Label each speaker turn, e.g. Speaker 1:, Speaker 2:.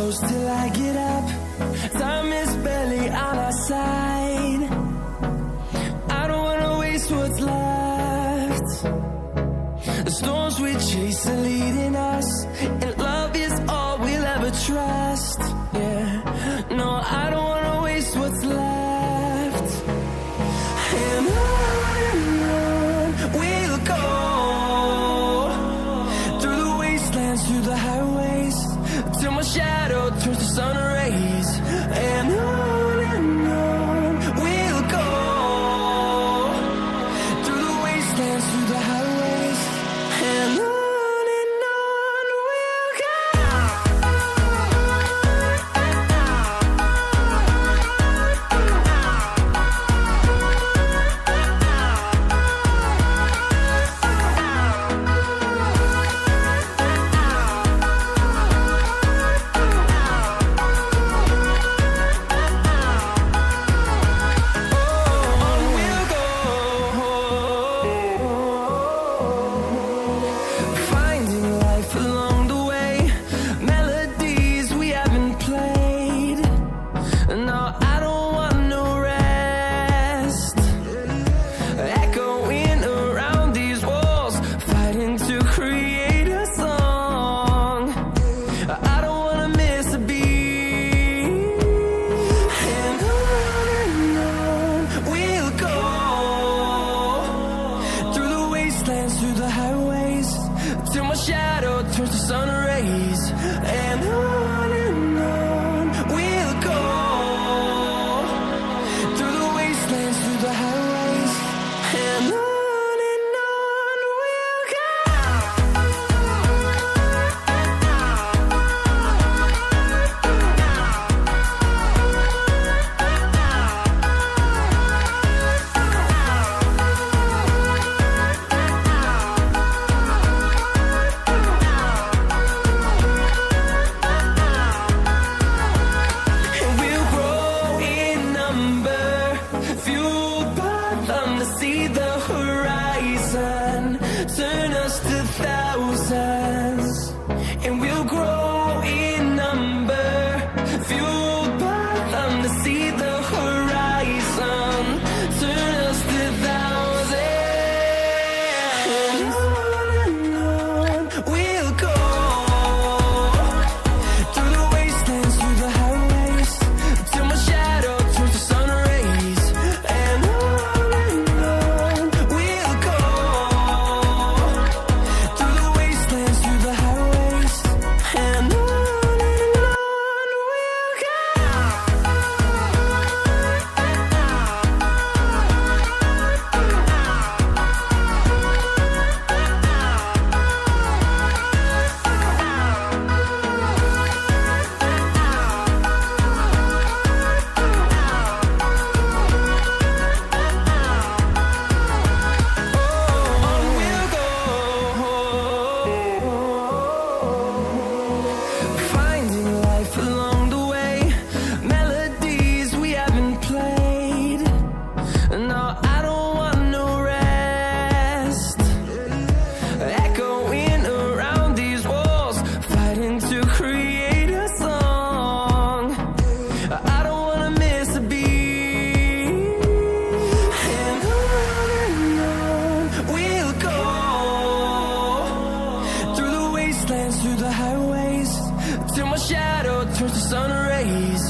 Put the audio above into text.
Speaker 1: close till I get up. Time is barely on our side. I don't wanna waste what's left. The storms we chase are leading us, and love is all we'll ever trust. Yeah, no, I don't wanna waste what's left. And on we'll go, through the wastelands, through the highways, till my shadow turns to sun rays. And on we'll go, through the wastelands, through the highways, and on we'll go. Finding life along the way, melodies we haven't played. No, I don't want no rest. Echoing around these walls, fighting to create a song. I don't wanna miss a beat. And on we'll go, through the wastelands, through the highways, till my shadow turns to sun rays. And on we'll go, through the wastelands, through the highways, and on we'll go. And we'll grow in number, fueled by them to see the horizon, turn us to thousands. And we'll grow in number, fueled by them to see the horizon, turn us to thousands. And on we'll go, through the wastelands, through the highways, till my shadow turns to sun rays. And on we'll go, through the wastelands, through the highways, and on we'll go. On we'll go, finding life along the way, melodies we haven't played. No, I don't want no rest. Echoing around these walls, fighting to create a song. I don't wanna miss a beat. And on we'll go, through the wastelands, through the highways, till my shadow turns to sun rays.